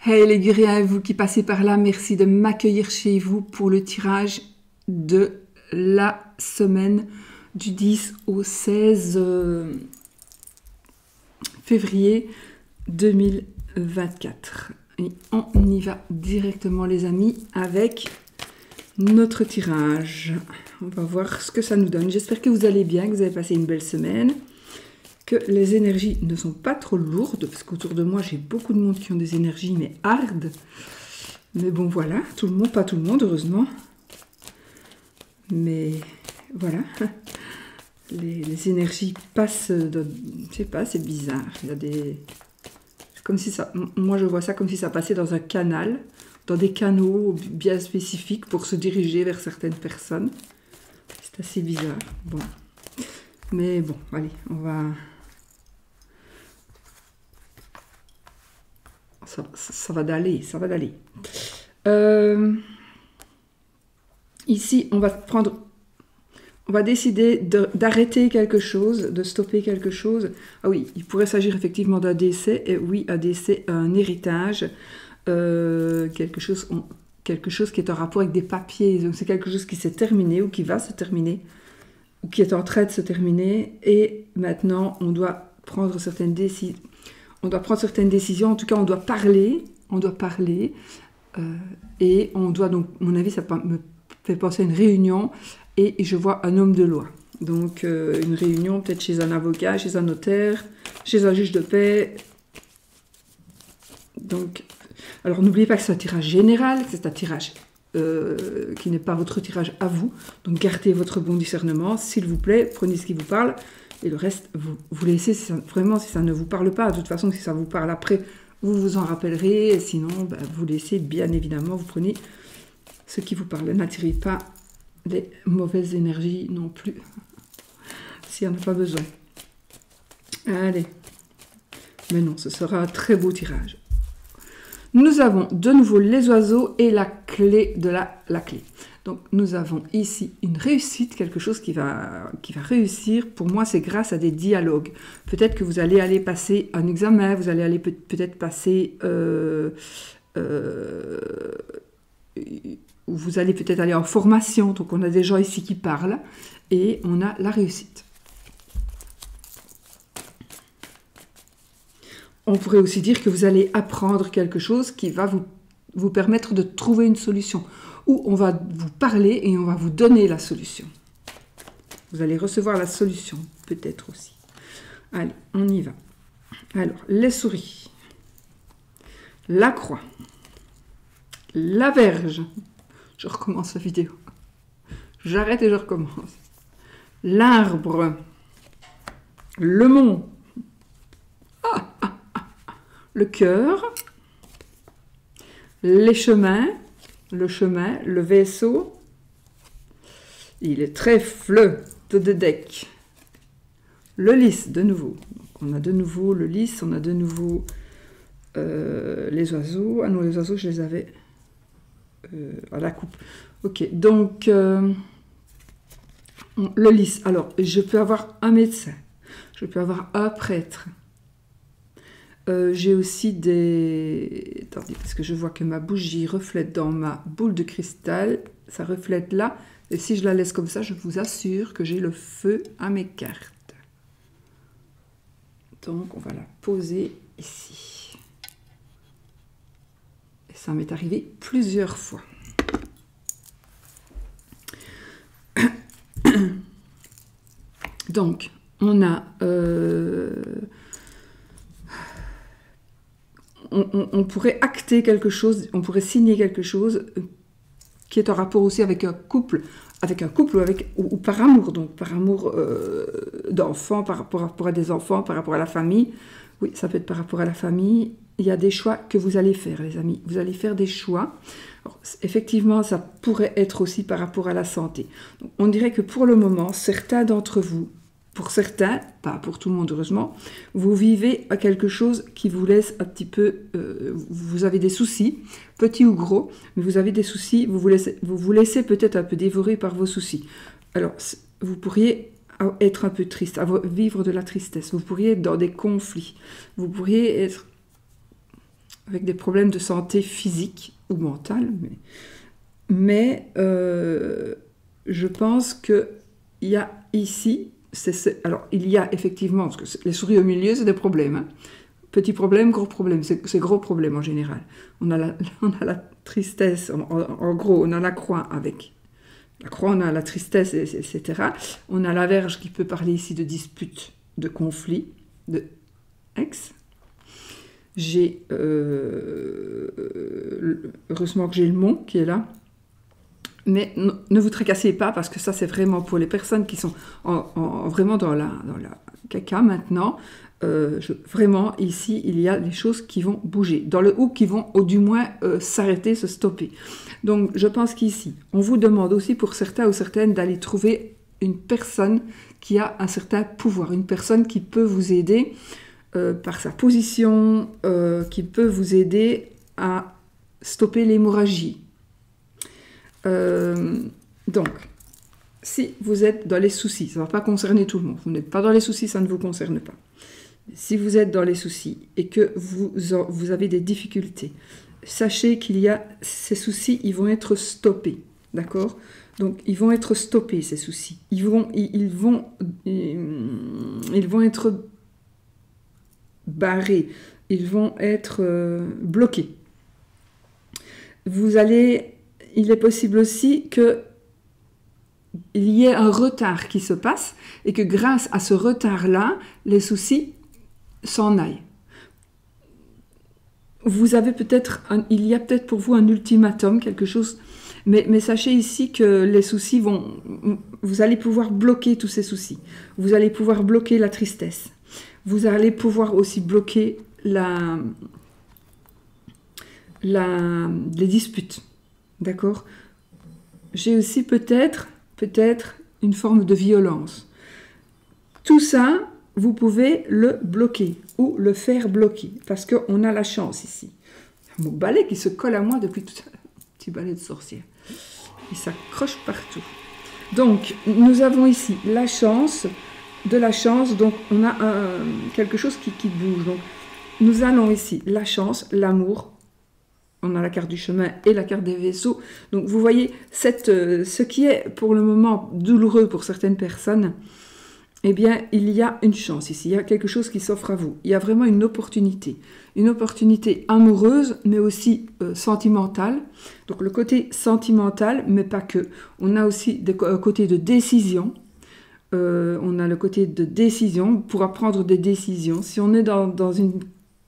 Hey les guerriers, vous qui passez par là, merci de m'accueillir chez vous pour le tirage de la semaine du 10 au 16 février 2024. Et on y va directement les amis avec notre tirage. On va voir ce que ça nous donne. J'espère que vous allez bien, que vous avez passé une belle semaine, que les énergies ne sont pas trop lourdes, parce qu'autour de moi j'ai beaucoup de monde qui ont des énergies mais hardes. Mais bon voilà, tout le monde, pas tout le monde heureusement. Mais voilà, les énergies passent, je sais pas, c'est bizarre. Il y a des... Comme si ça, moi je vois ça comme si ça passait dans un canal, dans des canaux bien spécifiques pour se diriger vers certaines personnes. C'est assez bizarre. Bon. Mais bon, allez, on va... Ça va d'aller, ça va d'aller. Ici, on va décider d'arrêter quelque chose, de stopper quelque chose. Ah oui, il pourrait s'agir effectivement d'un décès. Et oui, un décès, un héritage, quelque chose qui est en rapport avec des papiers. Donc c'est quelque chose qui s'est terminé ou qui va se terminer, ou qui est en train de se terminer. Et maintenant, on doit prendre certaines décisions. On doit prendre certaines décisions, en tout cas on doit parler, et on doit donc, à mon avis ça me fait penser à une réunion, et je vois un homme de loi. Donc une réunion peut-être chez un avocat, chez un notaire, chez un juge de paix. Donc, alors n'oubliez pas que c'est un tirage général, c'est un tirage qui n'est pas votre tirage à vous, donc gardez votre bon discernement, s'il vous plaît, prenez ce qui vous parle. Et le reste, vous laissez, vraiment, si ça ne vous parle pas. De toute façon, si ça vous parle après, vous vous en rappellerez. Et sinon, vous laissez, bien évidemment, vous prenez ce qui vous parle. N'attirez pas les mauvaises énergies non plus, s'il n'y en a pas besoin. Allez. Mais non, ce sera un très beau tirage. Nous avons de nouveau les oiseaux et la clé de la clé. Donc nous avons ici une réussite, quelque chose qui va réussir. Pour moi, c'est grâce à des dialogues. Peut-être que vous allez passer un examen, vous allez peut-être passer... vous allez peut-être aller en formation. Donc on a des gens ici qui parlent et on a la réussite. On pourrait aussi dire que vous allez apprendre quelque chose qui va vous permettre de trouver une solution. Ou on va vous parler et on va vous donner la solution. Vous allez recevoir la solution, peut-être aussi. Allez, on y va. Alors, les souris. La croix. La verge. Je recommence la vidéo. J'arrête et je recommence. L'arbre. Le mont. Le cœur. Les chemins. Le chemin, le vaisseau, il est trèfle de deck. Le lys, de nouveau. Donc, on a de nouveau le lys, on a de nouveau les oiseaux. Ah non, les oiseaux, je les avais à la coupe. Ok, donc le lys. Alors, je peux avoir un médecin, je peux avoir un prêtre. J'ai aussi des... Attendez, parce que je vois que ma bougie reflète dans ma boule de cristal. Ça reflète là. Et si je la laisse comme ça, je vous assure que j'ai le feu à mes cartes. Donc, on va la poser ici. Et ça m'est arrivé plusieurs fois. Donc, on a... on pourrait acter quelque chose, on pourrait signer quelque chose qui est en rapport aussi avec un couple ou par amour, donc par amour d'enfants, par rapport à des enfants, par rapport à la famille. Oui, ça peut être par rapport à la famille. Il y a des choix que vous allez faire, les amis. Vous allez faire des choix. Alors, effectivement, ça pourrait être aussi par rapport à la santé. Donc, on dirait que pour le moment, certains d'entre vous, pour certains, pas pour tout le monde heureusement, vous vivez à quelque chose qui vous laisse un petit peu... vous avez des soucis, petits ou gros, mais vous avez des soucis, vous vous laissez peut-être un peu dévorer par vos soucis. Alors, vous pourriez être un peu triste, vivre de la tristesse, vous pourriez être dans des conflits, vous pourriez être avec des problèmes de santé physique ou mentale, mais je pense qu'il y a ici, alors il y a effectivement, parce que les souris au milieu, c'est des problèmes, hein. Petit problème, gros problème, c'est gros problème en général. On a la tristesse, en gros, on a la croix avec. La croix, on a la tristesse, etc. On a la verge qui peut parler ici de dispute, de conflit, de ex. J'ai, heureusement que j'ai le mont qui est là. Mais ne vous tracassez pas, parce que ça, c'est vraiment pour les personnes qui sont vraiment dans la caca maintenant. Vraiment, ici, il y a des choses qui vont bouger, ou qui vont, ou du moins, s'arrêter, se stopper. Donc, je pense qu'ici, on vous demande aussi, pour certains ou certaines, d'aller trouver une personne qui a un certain pouvoir, une personne qui peut vous aider par sa position, qui peut vous aider à stopper l'hémorragie. Donc, si vous êtes dans les soucis, ça ne va pas concerner tout le monde. Vous n'êtes pas dans les soucis, ça ne vous concerne pas. Si vous êtes dans les soucis et que vous avez des difficultés, sachez qu'il y a ces soucis, ils vont être stoppés, d'accord? Donc, ils vont être stoppés, ces soucis. Ils vont être barrés, ils vont être bloqués. Il est possible aussi qu'il y ait un retard qui se passe et que grâce à ce retard-là, les soucis s'en aillent. Il y a peut-être pour vous un ultimatum, quelque chose, mais sachez ici que les soucis vous allez pouvoir bloquer tous ces soucis. Vous allez pouvoir bloquer la tristesse. Vous allez pouvoir aussi bloquer les disputes. D'accord? J'ai aussi peut-être une forme de violence. Tout ça, vous pouvez le bloquer ou le faire bloquer parce qu'on a la chance ici. Mon balai qui se colle à moi depuis tout à l'heure. Petit balai de sorcière. Il s'accroche partout. Donc, nous avons ici la chance, donc on a quelque chose qui bouge. Donc, nous allons ici la chance, l'amour. On a la carte du chemin et la carte des vaisseaux. Donc, vous voyez, ce qui est pour le moment douloureux pour certaines personnes, eh bien, il y a une chance ici. Il y a quelque chose qui s'offre à vous. Il y a vraiment une opportunité amoureuse, mais aussi sentimentale. Donc, le côté sentimental, mais pas que. On a aussi un côté de décision. On a le côté de décision. On pourra prendre des décisions. Si on est dans une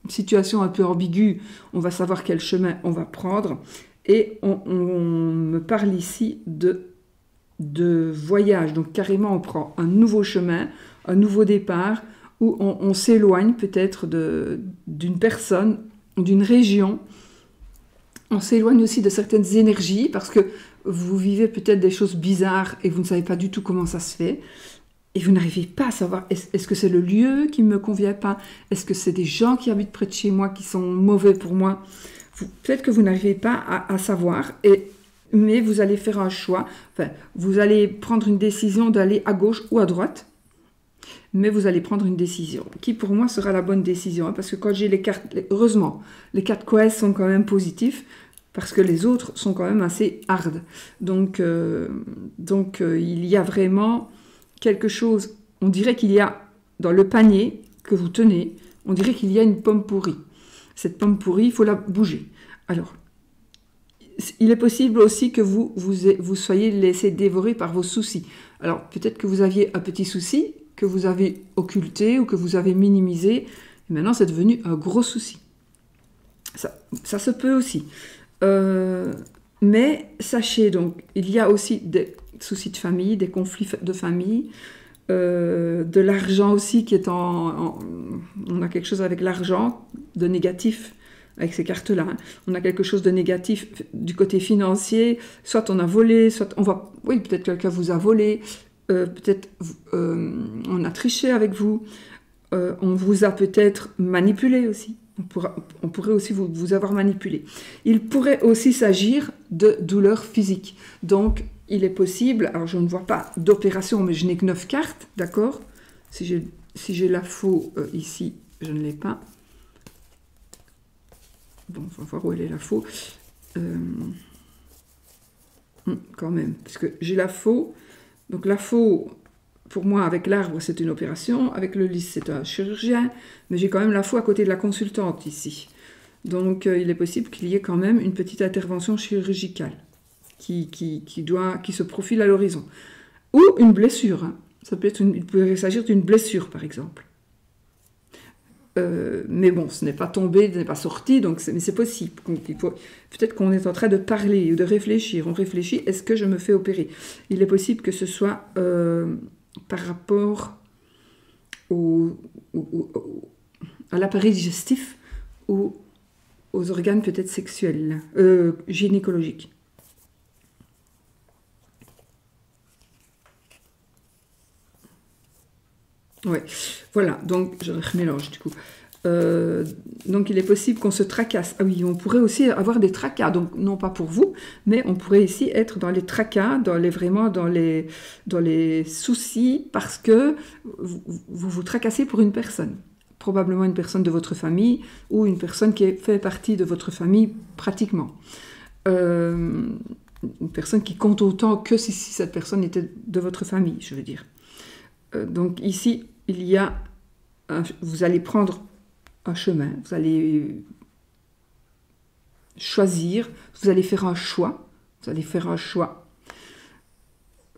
situation un peu ambiguë, on va savoir quel chemin on va prendre. Et on me parle ici de voyage. Donc carrément, on prend un nouveau chemin, un nouveau départ, où on s'éloigne peut-être d'une personne, d'une région. On s'éloigne aussi de certaines énergies, parce que vous vivez peut-être des choses bizarres et vous ne savez pas du tout comment ça se fait. Et vous n'arrivez pas à savoir, est-ce que c'est le lieu qui ne me convient pas? Est-ce que c'est des gens qui habitent près de chez moi qui sont mauvais pour moi? Peut-être que vous n'arrivez pas à savoir, mais vous allez faire un choix. Enfin, vous allez prendre une décision d'aller à gauche ou à droite, mais vous allez prendre une décision, qui pour moi sera la bonne décision. Hein, parce que quand j'ai les cartes, heureusement, les cartes Coes sont quand même positifs, parce que les autres sont quand même assez hard. Donc il y a vraiment quelque chose, on dirait qu'il y a dans le panier que vous tenez, on dirait qu'il y a une pomme pourrie. Cette pomme pourrie, il faut la bouger. Alors, il est possible aussi que vous soyez laissé dévorer par vos soucis. Alors, peut-être que vous aviez un petit souci, que vous avez occulté ou que vous avez minimisé, et maintenant c'est devenu un gros souci. Ça se peut aussi. Mais sachez donc, il y a aussi des soucis de famille, des conflits de famille, de l'argent aussi qui est on a quelque chose avec l'argent, de négatif avec ces cartes-là. Hein. On a quelque chose de négatif du côté financier, soit on a volé, soit oui, peut-être quelqu'un vous a volé, peut-être on a triché avec vous, on vous a peut-être manipulé aussi. On pourrait aussi vous avoir manipulé. Il pourrait aussi s'agir de douleurs physiques. Donc, il est possible, alors je ne vois pas d'opération, mais je n'ai que 9 cartes, d'accord? Si j'ai la faux ici, je ne l'ai pas. Bon, on va voir où elle est la faux. Quand même, parce que j'ai la faux. Donc la faux, pour moi, avec l'arbre, c'est une opération. Avec le lys, c'est un chirurgien. Mais j'ai quand même la faux à côté de la consultante ici. Donc il est possible qu'il y ait quand même une petite intervention chirurgicale qui se profile à l'horizon. Ou une blessure. Hein. Ça peut être il peut s'agir d'une blessure, par exemple. Mais bon, ce n'est pas tombé, ce n'est pas sorti, mais c'est possible. Peut-être qu'on est en train de parler ou de réfléchir. On réfléchit, est-ce que je me fais opérer? Il est possible que ce soit par rapport à l'appareil digestif ou aux organes peut-être sexuels, gynécologiques. Ouais, voilà, donc je remélange du coup. Donc il est possible qu'on se tracasse. Ah oui, on pourrait aussi avoir des tracas, donc non pas pour vous, mais on pourrait ici être dans les tracas, vraiment dans les soucis, parce que vous tracassez pour une personne. Probablement une personne de votre famille, ou une personne qui fait partie de votre famille pratiquement. Une personne qui compte autant que si cette personne était de votre famille, je veux dire. Donc ici, vous allez prendre un chemin, vous allez choisir, vous allez faire un choix,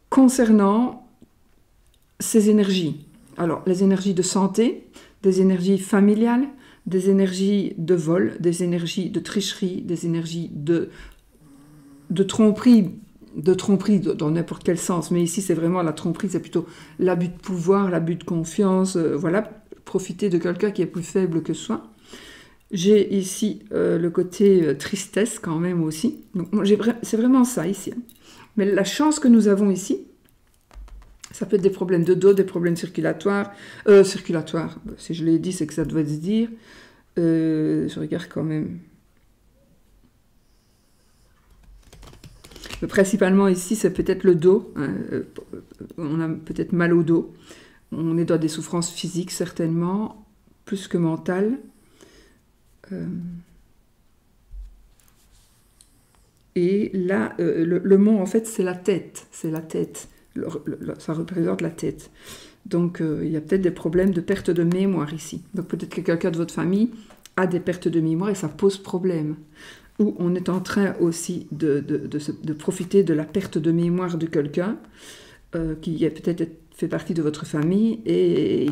concernant ces énergies. Alors, les énergies de santé, des énergies familiales, des énergies de vol, des énergies de tricherie, des énergies de tromperie, dans n'importe quel sens, mais ici c'est vraiment la tromperie, c'est plutôt l'abus de pouvoir, l'abus de confiance, voilà, profiter de quelqu'un qui est plus faible que soi. J'ai ici le côté tristesse quand même aussi, donc c'est vraiment ça ici. Mais la chance que nous avons ici, ça peut être des problèmes de dos, des problèmes circulatoires, si je l'ai dit c'est que ça doit se dire, je regarde quand même. Principalement ici, c'est peut-être le dos. Hein, on a peut-être mal au dos. On est dans des souffrances physiques, certainement, plus que mentales. Et là, le mont, en fait, c'est la tête. C'est la tête. Ça représente la tête. Donc, il y a peut-être des problèmes de perte de mémoire ici. Donc, peut-être que quelqu'un de votre famille a des pertes de mémoire et ça pose problème. Où on est en train aussi de profiter de la perte de mémoire de quelqu'un qui a peut-être fait partie de votre famille, et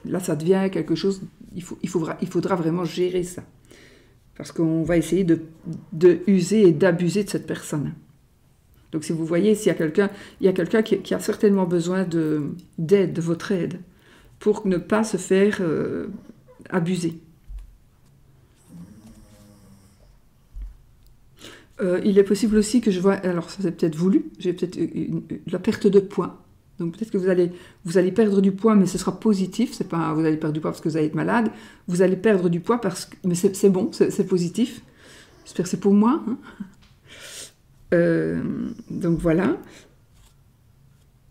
là ça devient quelque chose, il faudra vraiment gérer ça. Parce qu'on va essayer de user et d'abuser de cette personne. Donc si vous voyez, s'il y a quelqu'un qui a certainement besoin d'aide, de votre aide, pour ne pas se faire abuser. Il est possible aussi que je vois, alors ça c'est peut-être voulu, j'ai peut-être la perte de poids. Donc peut-être que vous allez perdre du poids, mais ce sera positif. C'est pas vous allez perdre du poids parce que vous allez être malade. Vous allez perdre du poids mais c'est bon, c'est positif. J'espère que c'est pour moi. Hein. Donc voilà.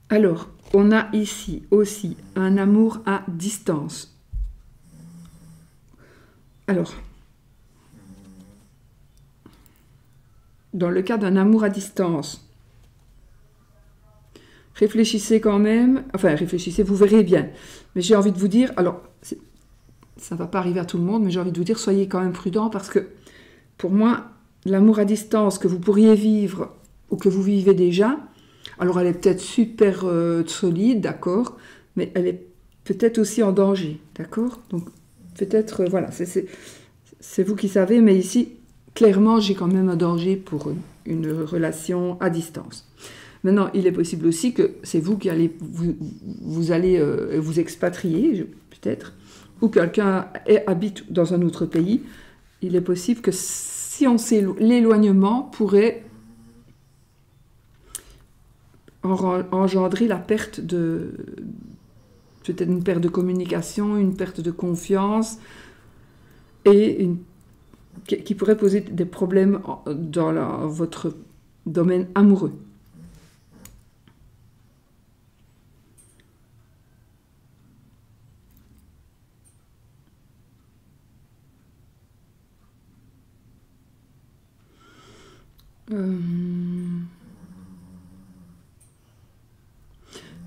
Alors, on a ici aussi un amour à distance. Alors, dans le cas d'un amour à distance, réfléchissez quand même, enfin réfléchissez, vous verrez bien. Mais j'ai envie de vous dire, alors ça ne va pas arriver à tout le monde, mais j'ai envie de vous dire, soyez quand même prudents parce que pour moi, l'amour à distance que vous pourriez vivre ou que vous vivez déjà, alors elle est peut-être super solide, d'accord, mais elle est peut-être aussi en danger, d'accord. Donc peut-être, voilà, c'est vous qui savez, mais ici, clairement, j'ai quand même un danger pour une relation à distance. Maintenant, il est possible aussi que c'est vous qui allez vous allez vous expatrier, peut-être, ou quelqu'un habite dans un autre pays. Il est possible que si on sait, l'éloignement pourrait engendrer la perte peut-être une perte de communication, une perte de confiance, et qui pourrait poser des problèmes dans votre domaine amoureux.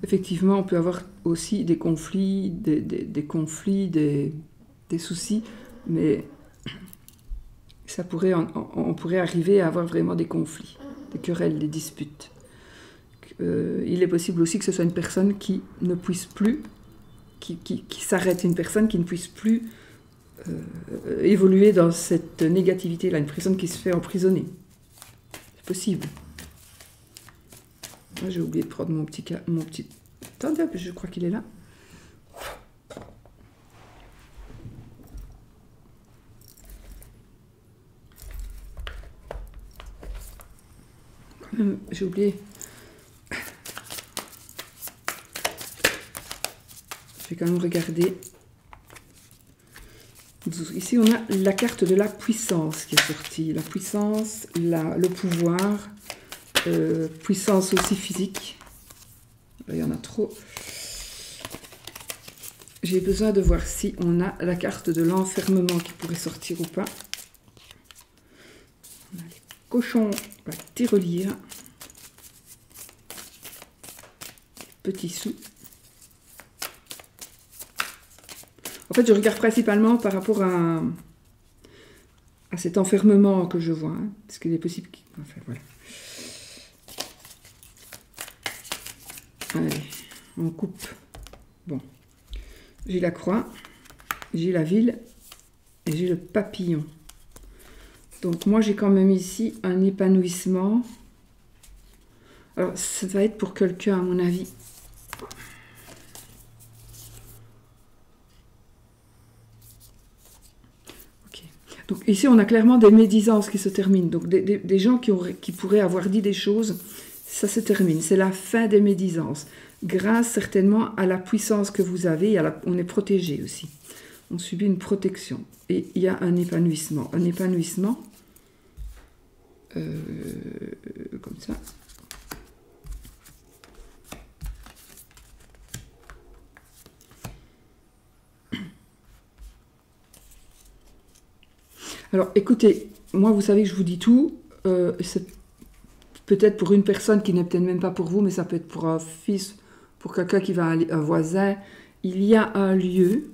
Effectivement, on peut avoir aussi des conflits, des conflits, des soucis, mais ça pourrait, on pourrait arriver à avoir vraiment des conflits, des querelles, des disputes. Il est possible aussi que ce soit une personne qui ne puisse plus, qui s'arrête, une personne qui ne puisse plus évoluer dans cette négativité-là, une personne qui se fait emprisonner. C'est possible. J'ai oublié de prendre mon petit... Attendez, je crois qu'il est là. J'ai oublié. Je vais quand même regarder. Ici, on a la carte de la puissance qui est sortie. La puissance, le pouvoir, puissance aussi physique. Là, il y en a trop. J'ai besoin de voir si on a la carte de l'enfermement qui pourrait sortir ou pas. On a les cochons, la tirelire, les petits sous. En fait, je regarde principalement par rapport à cet enfermement que je vois. Hein, parce qu'il est possible qu'il... Enfin, voilà. Allez, on coupe. Bon. J'ai la croix, j'ai la ville et j'ai le papillon. Donc moi, j'ai quand même ici un épanouissement. Alors, ça va être pour quelqu'un, à mon avis. Ok. Donc ici, on a clairement des médisances qui se terminent. Donc des gens qui pourraient avoir dit des choses, ça se termine. C'est la fin des médisances. Grâce certainement à la puissance que vous avez, on est protégé aussi. On subit une protection. Et il y a un épanouissement. Un épanouissement, comme ça. Alors, écoutez, moi, vous savez que je vous dis tout. C'est peut-être pour une personne qui n'est peut-être même pas pour vous, mais ça peut être pour un fils, pour quelqu'un qui va aller, un voisin. Il y a un lieu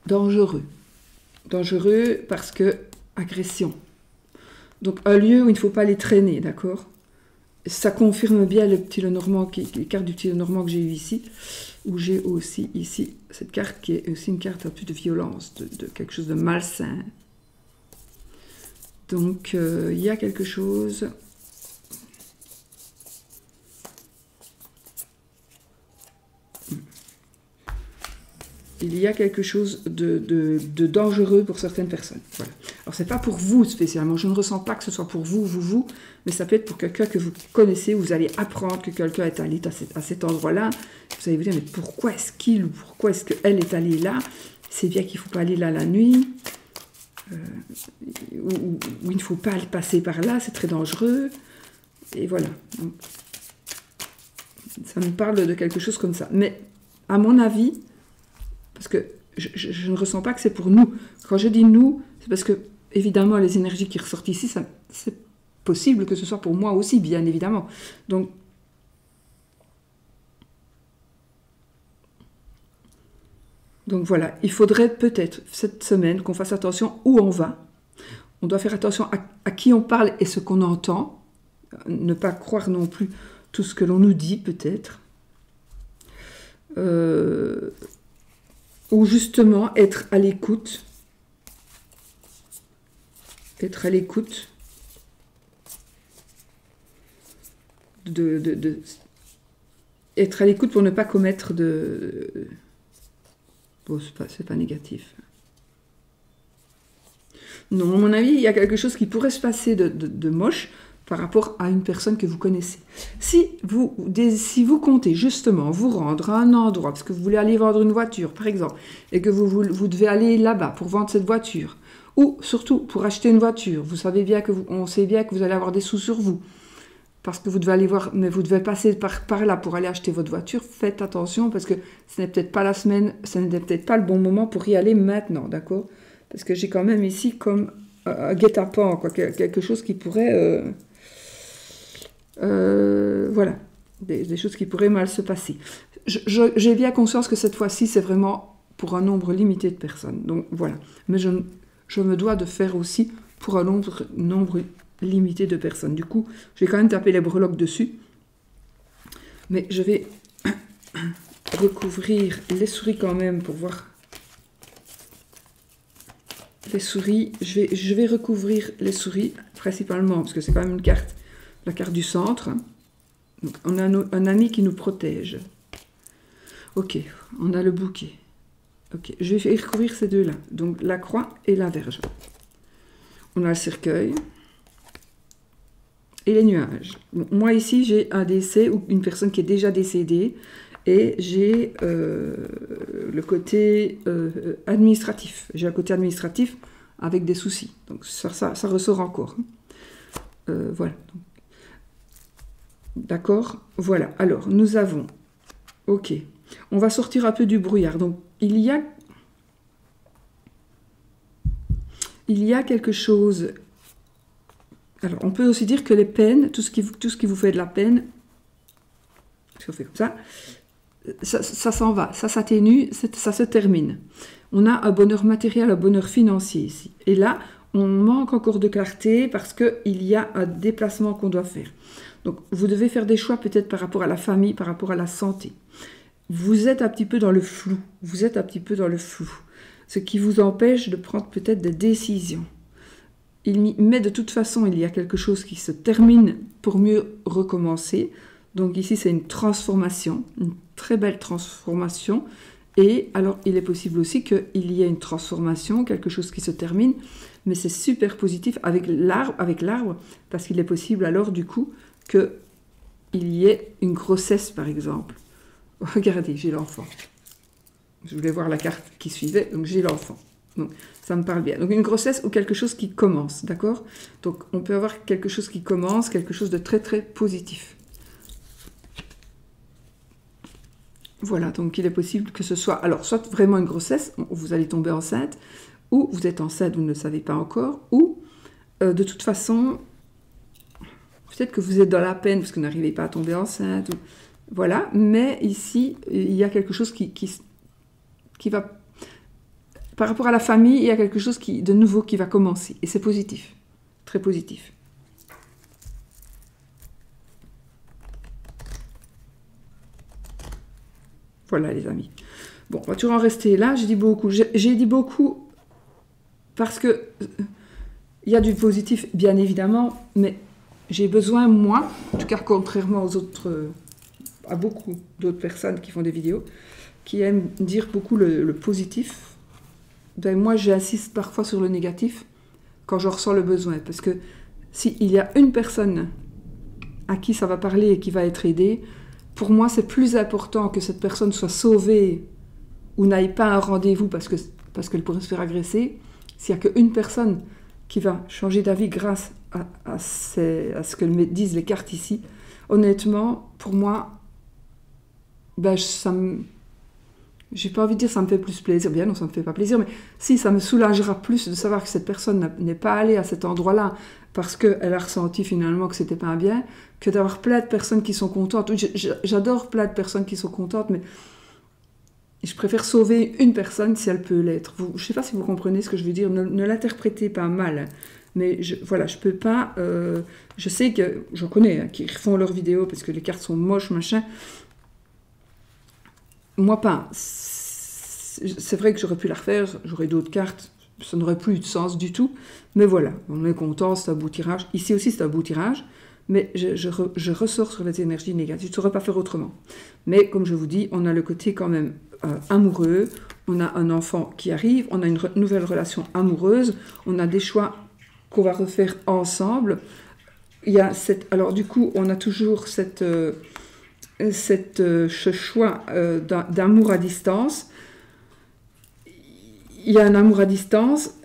dangereux. Dangereux parce que agression. Donc un lieu où il ne faut pas les traîner, d'accord? Ça confirme bien le petit Lenormand, les cartes du petit Lenormand que j'ai eu ici, où j'ai aussi ici cette carte qui est aussi une carte un peu de violence, de quelque chose de malsain. Donc il y a quelque chose... Il y a quelque chose de dangereux pour certaines personnes. Voilà. Alors, ce n'est pas pour vous spécialement. Je ne ressens pas que ce soit pour vous, mais ça peut être pour quelqu'un que vous connaissez. Vous allez apprendre que quelqu'un est allé à cet endroit-là. Vous allez vous dire, mais pourquoi est-ce qu'il ou pourquoi est-ce qu'elle est allée là? C'est bien qu'il ne faut pas aller là la nuit. Ou il ne faut pas passer par là, c'est très dangereux. Et voilà. Donc, ça me parle de quelque chose comme ça. Mais, à mon avis... Parce que je ne ressens pas que c'est pour nous. Quand je dis nous, c'est parce que, évidemment, les énergies qui ressortent ici, c'est possible que ce soit pour moi aussi, bien évidemment. Donc voilà, il faudrait peut-être, cette semaine, qu'on fasse attention où on va. On doit faire attention à qui on parle et ce qu'on entend. Ne pas croire non plus tout ce que l'on nous dit, peut-être. Ou justement être à l'écoute. Être à l'écoute être à l'écoute pour ne pas commettre de... Bon, c'est pas négatif. Non, à mon avis, il y a quelque chose qui pourrait se passer de moche par rapport à une personne que vous connaissez. Si vous comptez justement vous rendre à un endroit, parce que vous voulez aller vendre une voiture, par exemple, et que vous devez aller là-bas pour vendre cette voiture, ou surtout pour acheter une voiture, on sait bien que vous allez avoir des sous sur vous, parce que vous devez aller voir, mais vous devez passer par là pour aller acheter votre voiture, faites attention, parce que ce n'est peut-être pas la semaine, ce n'est peut-être pas le bon moment pour y aller maintenant, d'accord? Parce que j'ai quand même ici comme guet-apens, quoi, quelque chose qui pourrait... voilà, des choses qui pourraient mal se passer. J'ai bien conscience que cette fois-ci, c'est vraiment pour un nombre limité de personnes. Donc voilà. Mais je me dois de faire aussi pour un nombre limité de personnes. Du coup, je vais quand même taper les breloques dessus. Mais je vais recouvrir les souris quand même pour voir. Les souris, je vais recouvrir les souris principalement parce que c'est quand même une carte, la carte du centre. Donc on a un ami qui nous protège. Ok, on a le bouquet. Ok, je vais recouvrir ces deux-là. Donc la croix et la verge. On a le cercueil et les nuages. Bon, moi ici j'ai un décès ou une personne qui est déjà décédée. Et j'ai le côté administratif. J'ai un côté administratif avec des soucis. Donc ça ressort encore. Voilà. D'accord. Voilà. Alors, nous avons... Ok. On va sortir un peu du brouillard. Donc, il y a quelque chose... Alors, on peut aussi dire que les peines, tout ce qui vous fait de la peine, si on fait comme ça s'en va, ça s'atténue, ça se termine. On a un bonheur matériel, un bonheur financier ici. Et là, on manque encore de clarté parce qu'il y a un déplacement qu'on doit faire. Donc, vous devez faire des choix peut-être par rapport à la famille, par rapport à la santé. Vous êtes un petit peu dans le flou. Vous êtes un petit peu dans le flou. Ce qui vous empêche de prendre peut-être des décisions. Mais de toute façon, il y a quelque chose qui se termine pour mieux recommencer. Donc ici, c'est une transformation, une très belle transformation. Et alors, il est possible aussi qu'il y ait une transformation, quelque chose qui se termine, mais c'est super positif avec l'arbre, parce qu'il est possible alors, du coup, qu'il y ait une grossesse, par exemple. Regardez, j'ai l'enfant. Je voulais voir la carte qui suivait, donc j'ai l'enfant. Donc, ça me parle bien. Donc, une grossesse ou quelque chose qui commence, d'accord? Donc, on peut avoir quelque chose qui commence, quelque chose de très, très positif. Voilà, donc il est possible que ce soit, alors, soit vraiment une grossesse, vous allez tomber enceinte, ou vous êtes enceinte, vous ne le savez pas encore, ou, de toute façon, peut-être que vous êtes dans la peine parce que vous n'arrivez pas à tomber enceinte, ou, voilà, mais ici, il y a quelque chose qui va... Par rapport à la famille, il y a quelque chose de nouveau qui va commencer. Et c'est positif. Très positif. Voilà, les amis. Bon, on va toujours en rester là. J'ai dit beaucoup. J'ai dit beaucoup parce que il y a du positif, bien évidemment, mais j'ai besoin, moi, en tout cas, contrairement aux autres, à beaucoup d'autres personnes qui font des vidéos, qui aiment dire beaucoup le positif. Ben, moi, j'insiste parfois sur le négatif quand je ressens le besoin. Parce que s'il y a une personne à qui ça va parler et qui va être aidée, pour moi, c'est plus important que cette personne soit sauvée ou n'aille pas à un rendez-vous parce qu'elle pourrait se faire agresser. S'il n'y a qu'une personne qui va changer d'avis grâce à ce que me disent les cartes ici, honnêtement, pour moi, ben, j'ai pas envie de dire ça me fait plus plaisir. Bien non, ça me fait pas plaisir, mais si, ça me soulagera plus de savoir que cette personne n'est pas allée à cet endroit-là parce qu'elle a ressenti finalement que c'était pas un bien, que d'avoir plein de personnes qui sont contentes. J'adore plein de personnes qui sont contentes, mais je préfère sauver une personne si elle peut l'être. Je sais pas si vous comprenez ce que je veux dire. Ne l'interprétez pas mal. Mais voilà, je peux pas... je sais que... J'en connais hein, qui refont leurs vidéos parce que les cartes sont moches, machin. Moi, pas. C'est vrai que j'aurais pu la refaire, j'aurais d'autres cartes, ça n'aurait plus eu de sens du tout. Mais voilà, on est content, c'est un beau tirage. Ici aussi, c'est un beau tirage, mais je ressors sur les énergies négatives. Je ne saurais pas faire autrement. Mais comme je vous dis, on a le côté quand même amoureux, on a un enfant qui arrive, on a une nouvelle relation amoureuse, on a des choix qu'on va refaire ensemble. Alors du coup, on a toujours ce choix d'amour à distance. Il y a un amour à distance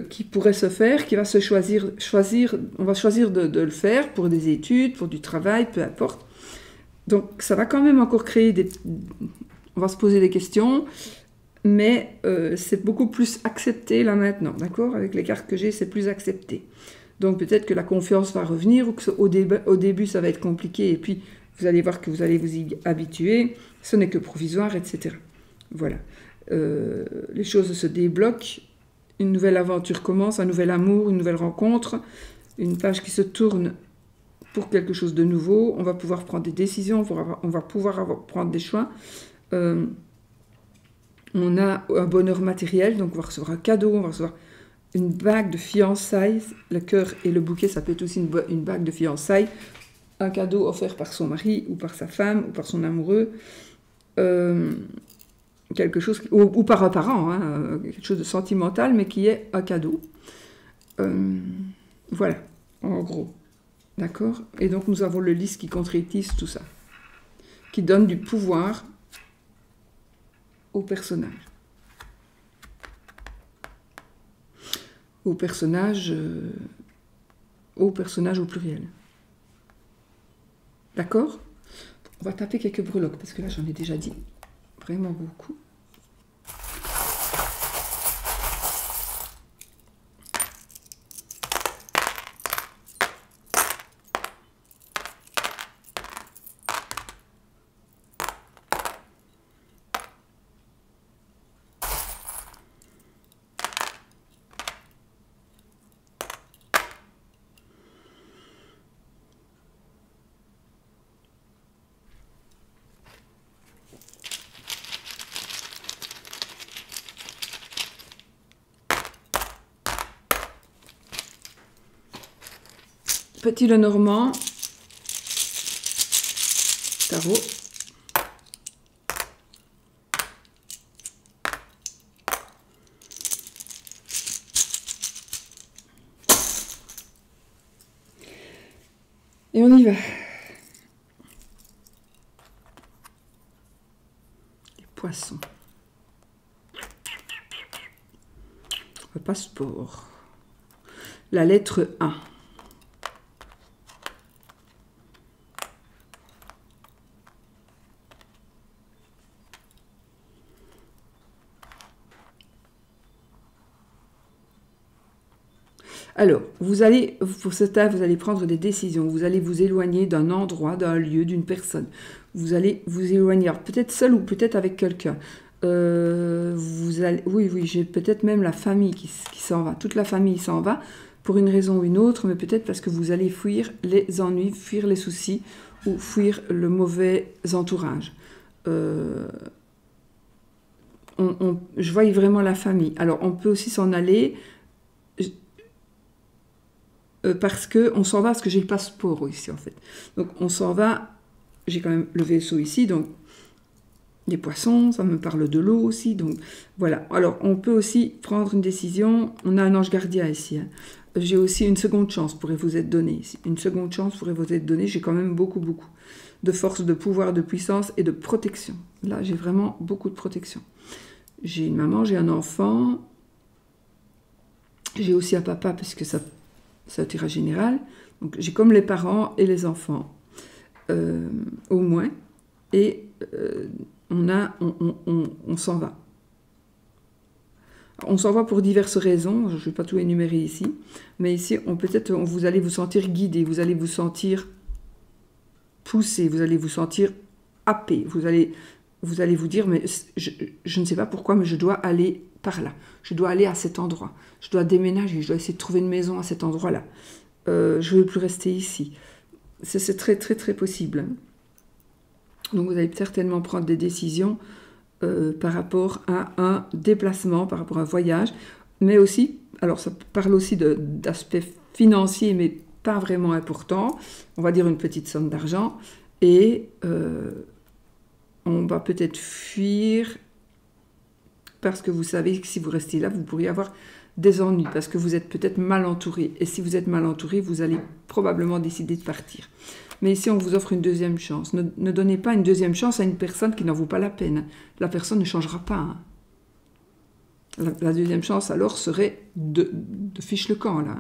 qui pourrait se faire, qui va se choisir, on va choisir de le faire pour des études, pour du travail, peu importe. Donc ça va quand même encore créer on va se poser des questions, mais c'est beaucoup plus accepté là maintenant, d'accord? Avec les cartes que j'ai, c'est plus accepté. Donc peut-être que la confiance va revenir, ou qu'au début ça va être compliqué, et puis vous allez voir que vous allez vous y habituer, ce n'est que provisoire, etc. Voilà. Les choses se débloquent, une nouvelle aventure commence, un nouvel amour, une nouvelle rencontre, une page qui se tourne pour quelque chose de nouveau, on va pouvoir prendre des décisions, on va pouvoir prendre des choix. On a un bonheur matériel, donc on va recevoir un cadeau, on va recevoir une bague de fiançailles. Le cœur et le bouquet, ça peut être aussi une bague de fiançailles, un cadeau offert par son mari ou par sa femme ou par son amoureux, quelque chose, ou par un parent, hein, quelque chose de sentimental, mais qui est un cadeau. Voilà, en gros. D'accord? Et donc nous avons le lys qui concrétise tout ça, qui donne du pouvoir au personnage. Au personnage au pluriel. D'accord? On va taper quelques breloques, parce que là j'en ai déjà dit vraiment beaucoup. Petit Lenormand, tarot. Et on y va. Les poissons. Le passeport. La lettre A. Alors, pour ce tas, vous allez prendre des décisions. Vous allez vous éloigner d'un endroit, d'un lieu, d'une personne. Vous allez vous éloigner, peut-être seul ou peut-être avec quelqu'un. Oui, j'ai peut-être même la famille qui s'en va. Toute la famille s'en va pour une raison ou une autre, mais peut-être parce que vous allez fuir les ennuis, fuir les soucis ou fuir le mauvais entourage. Je voyais vraiment la famille. Alors, on peut aussi s'en aller parce qu'on s'en va, parce que j'ai le passeport ici, en fait. Donc, on s'en va, j'ai quand même le vaisseau ici, donc les poissons, ça me parle de l'eau aussi, donc voilà. Alors, on peut aussi prendre une décision, on a un ange gardien ici, hein. J'ai aussi une seconde chance pourrait vous être donnée ici. Une seconde chance pourrait vous être donnée, j'ai quand même beaucoup de force, de pouvoir, de puissance et de protection. Là, j'ai vraiment beaucoup de protection. J'ai une maman, j'ai un enfant, j'ai aussi un papa, parce que ça c'est un tirage général. Donc j'ai comme les parents et les enfants, au moins. Et on s'en va. On s'en va pour diverses raisons. Je ne vais pas tout énumérer ici. Mais ici, vous allez vous sentir guidé, vous allez vous sentir poussé, vous allez vous sentir happé. Vous allez vous dire, mais je ne sais pas pourquoi, mais je dois aller par là. Je dois aller à cet endroit. Je dois déménager. Je dois essayer de trouver une maison à cet endroit-là. Je ne veux plus rester ici. C'est très, très, très possible. Donc, vous allez certainement prendre des décisions par rapport à un déplacement, par rapport à un voyage. Mais aussi, alors ça parle aussi d'aspects financiers, mais pas vraiment important. On va dire une petite somme d'argent. Et on va peut-être fuir parce que vous savez que si vous restez là, vous pourriez avoir des ennuis, parce que vous êtes peut-être mal entouré. Et si vous êtes mal entouré, vous allez probablement décider de partir. Mais ici, on vous offre une deuxième chance. Ne donnez pas une deuxième chance à une personne qui n'en vaut pas la peine. La personne ne changera pas. Hein. La deuxième chance, alors, serait de fiche le camp, là.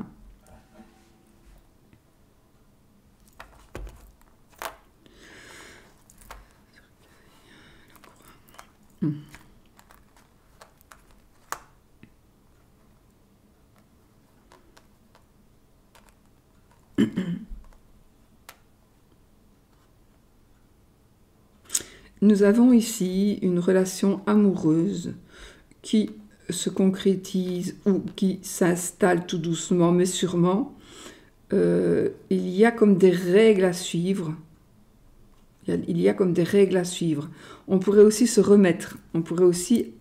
nous avons ici une relation amoureuse qui se concrétise ou qui s'installe tout doucement, mais sûrement. Il y a comme des règles à suivre. Il y a comme des règles à suivre. On pourrait aussi se remettre. On pourrait aussi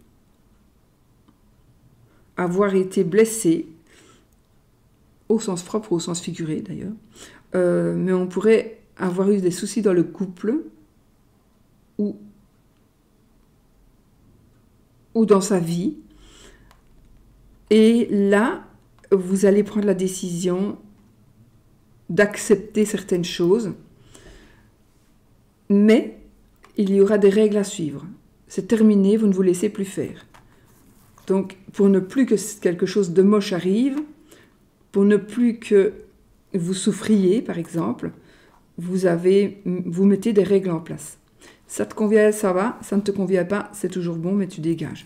avoir été blessé, au sens propre ou au sens figuré d'ailleurs. Mais on pourrait avoir eu des soucis dans le couple ou dans sa vie. Et là, vous allez prendre la décision d'accepter certaines choses, mais il y aura des règles à suivre. C'est terminé, vous ne vous laissez plus faire. Donc, pour ne plus que quelque chose de moche arrive, pour ne plus que vous souffriez, par exemple, vous mettez des règles en place. Ça te convient, ça va. Ça ne te convient pas, c'est toujours bon, mais tu dégages.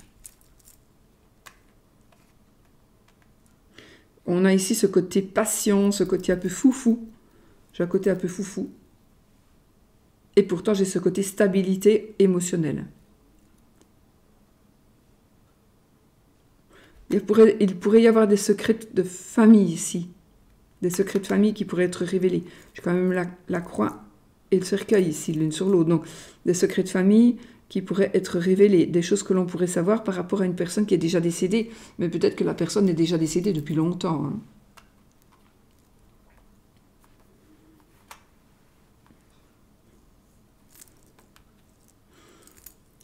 On a ici ce côté passion, ce côté un peu foufou. J'ai un côté un peu foufou. Et pourtant, j'ai ce côté stabilité émotionnelle. Il pourrait y avoir des secrets de famille ici. Des secrets de famille qui pourraient être révélés. J'ai quand même la croix et le cercueil ici, l'une sur l'autre. Donc, des secrets de famille qui pourraient être révélés. Des choses que l'on pourrait savoir par rapport à une personne qui est déjà décédée. Mais peut-être que la personne est déjà décédée depuis longtemps. Hein.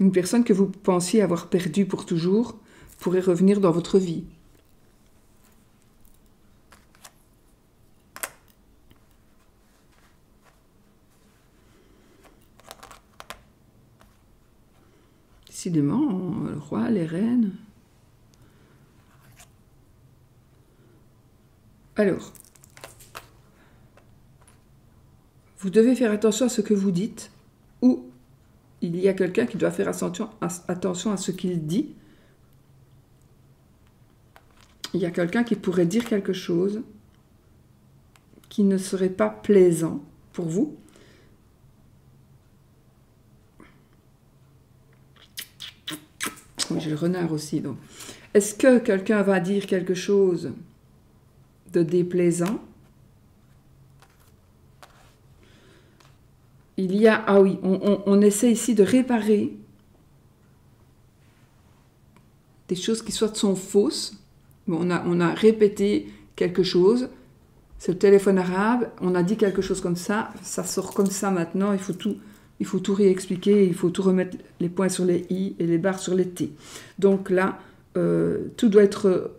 Une personne que vous pensiez avoir perdue pour toujours pourrait revenir dans votre vie. Décidément, le roi, les reines. Alors, vous devez faire attention à ce que vous dites, ou il y a quelqu'un qui doit faire attention à ce qu'il dit. Il y a quelqu'un qui pourrait dire quelque chose qui ne serait pas plaisant pour vous. Oui, j'ai le renard aussi. Donc, est-ce que quelqu'un va dire quelque chose de déplaisant? Il y a... Ah oui, on essaie ici de réparer des choses qui soit sont fausses. On a répété quelque chose. C'est le téléphone arabe. On a dit quelque chose comme ça. Ça sort comme ça maintenant. Il faut tout réexpliquer. Il faut tout remettre les points sur les i et les barres sur les t. Donc là, tout doit être,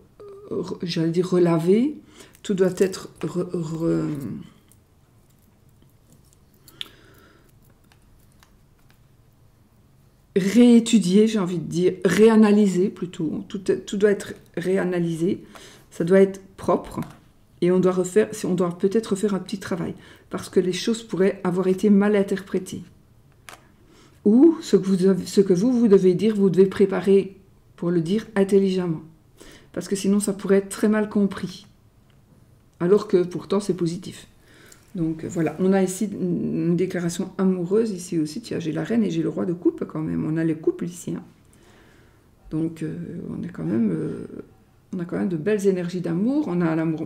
j'allais dire, relavé. Tout doit être réétudier, j'ai envie de dire, réanalyser plutôt. Tout doit être réanalysé, ça doit être propre, et on doit peut-être refaire un petit travail, parce que les choses pourraient avoir été mal interprétées. Ou ce que vous devez dire, vous devez préparer pour le dire intelligemment, parce que sinon ça pourrait être très mal compris, alors que pourtant c'est positif. Donc voilà, on a ici une déclaration amoureuse, ici aussi, tiens, j'ai la reine et j'ai le roi de coupe quand même, on a les couples ici. Hein. Donc on a quand même de belles énergies d'amour, on a l'amour,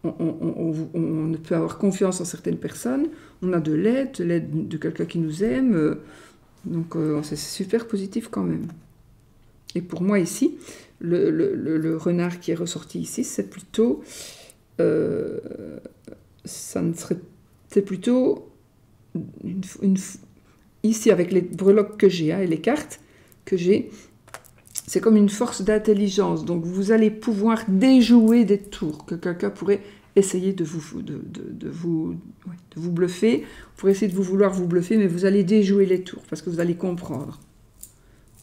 on peut avoir confiance en certaines personnes, on a de l'aide de quelqu'un qui nous aime, donc c'est super positif quand même. Et pour moi ici, le renard qui est ressorti ici, c'est plutôt... c'est plutôt ici avec les breloques que j'ai et les cartes que j'ai, c'est comme une force d'intelligence. Donc vous allez pouvoir déjouer des tours que quelqu'un pourrait essayer de vous bluffer. Vous pourrez essayer de vouloir vous bluffer, mais vous allez déjouer les tours parce que vous allez comprendre.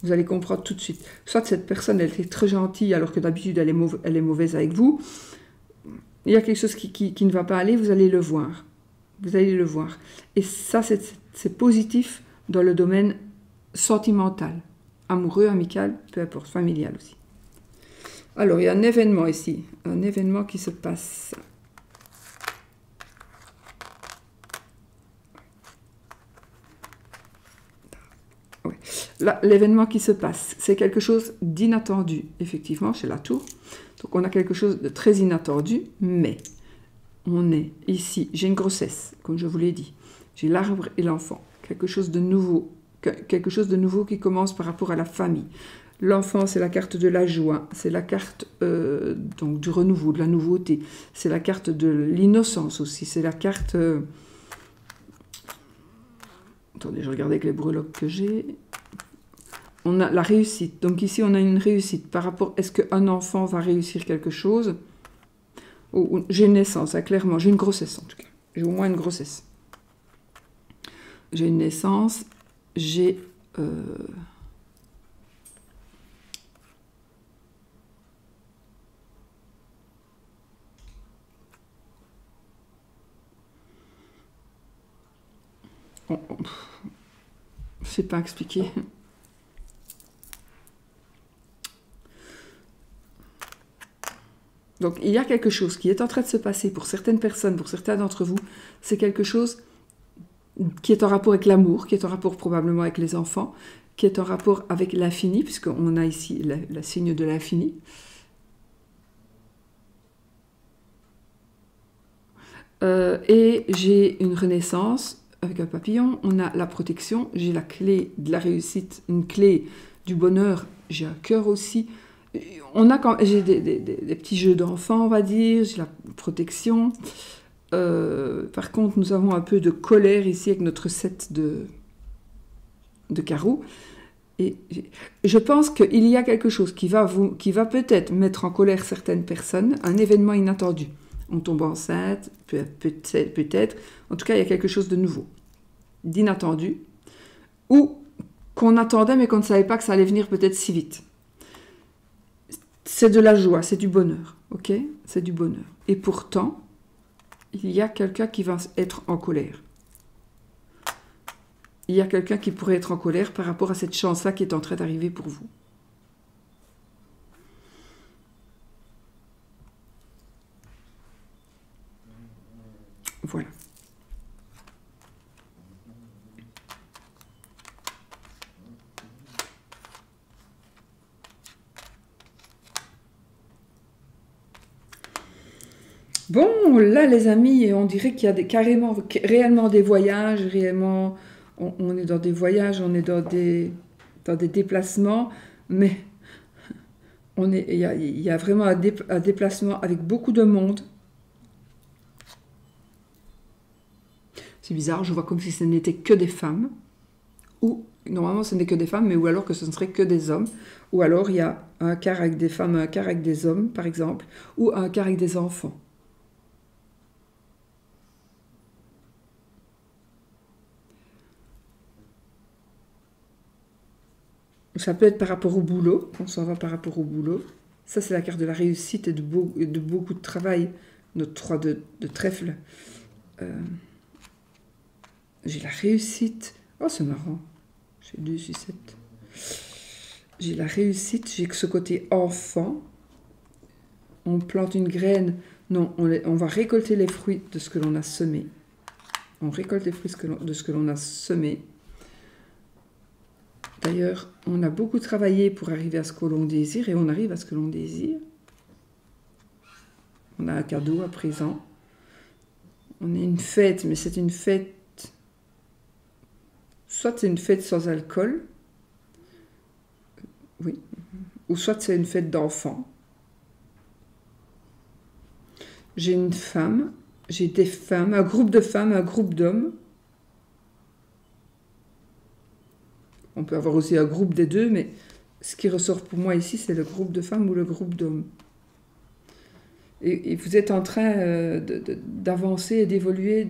Vous allez comprendre tout de suite. Soit cette personne, elle est très gentille alors que d'habitude elle est mauvaise avec vous. Il y a quelque chose qui ne va pas aller, vous allez le voir. Vous allez le voir. Et ça, c'est positif dans le domaine sentimental. Amoureux, amical, peu importe, familial aussi. Alors, il y a un événement ici. Un événement qui se passe. là, l'événement qui se passe, c'est quelque chose d'inattendu, effectivement, chez la tour. Donc on a quelque chose de très inattendu, mais on est ici, j'ai une grossesse, comme je vous l'ai dit. J'ai l'arbre et l'enfant, quelque chose de nouveau qui commence par rapport à la famille. L'enfant, c'est la carte de la joie, c'est la carte donc du renouveau, de la nouveauté, c'est la carte de l'innocence aussi, c'est la carte... Attendez, je regarde avec les breloques que j'ai. On a la réussite. Donc ici, on a une réussite par rapport... Est-ce qu'un enfant va réussir quelque chose? J'ai une naissance, hein, clairement. J'ai une grossesse, en tout cas. J'ai au moins une grossesse. J'ai une naissance. J'ai... Je ne sais pas expliquer. Donc, il y a quelque chose qui est en train de se passer pour certaines personnes, pour certains d'entre vous. C'est quelque chose qui est en rapport avec l'amour, qui est en rapport probablement avec les enfants, qui est en rapport avec l'infini, puisqu'on a ici le signe de l'infini. Et j'ai une renaissance avec un papillon. On a la protection, j'ai la clé de la réussite, une clé du bonheur, j'ai un cœur aussi. J'ai des petits jeux d'enfants, on va dire, j'ai la protection. Par contre, nous avons un peu de colère ici avec notre 7 de carreaux. Et je pense qu'il y a quelque chose qui va peut-être mettre en colère certaines personnes, un événement inattendu. On tombe enceinte, peut-être. En tout cas, il y a quelque chose de nouveau, d'inattendu, ou qu'on attendait mais qu'on ne savait pas que ça allait venir peut-être si vite. C'est de la joie, c'est du bonheur, ok? C'est du bonheur. Et pourtant, il y a quelqu'un qui va être en colère. Il y a quelqu'un qui pourrait être en colère par rapport à cette chance-là qui est en train d'arriver pour vous. Voilà. Bon, là, les amis, on dirait qu'il y a réellement des voyages, réellement, on est dans des voyages, on est dans des déplacements, mais il y a vraiment un déplacement avec beaucoup de monde. C'est bizarre, je vois comme si ce n'était que des femmes, ou normalement ce n'est que des femmes, mais ou alors que ce ne serait que des hommes, ou alors il y a un quart avec des femmes, un quart avec des hommes, par exemple, ou un quart avec des enfants. Ça peut être par rapport au boulot, on s'en va par rapport au boulot. Ça, c'est la carte de la réussite et de beaucoup de travail, notre 3 de trèfle. J'ai la réussite. Oh, c'est marrant. J'ai 2, 6, 7. J'ai la réussite, j'ai que ce côté enfant. On plante une graine. Non, on va récolter les fruits de ce que l'on a semé. On récolte les fruits de ce que l'on a semé. D'ailleurs, on a beaucoup travaillé pour arriver à ce que l'on désire et on arrive à ce que l'on désire. On a un cadeau à présent. On est une fête, mais c'est une fête... Soit c'est une fête sans alcool, oui, ou soit c'est une fête d'enfants. J'ai une femme, j'ai des femmes, un groupe de femmes, un groupe d'hommes. On peut avoir aussi un groupe des deux, mais ce qui ressort pour moi ici, c'est le groupe de femmes ou le groupe d'hommes. Et vous êtes en train d'avancer et d'évoluer.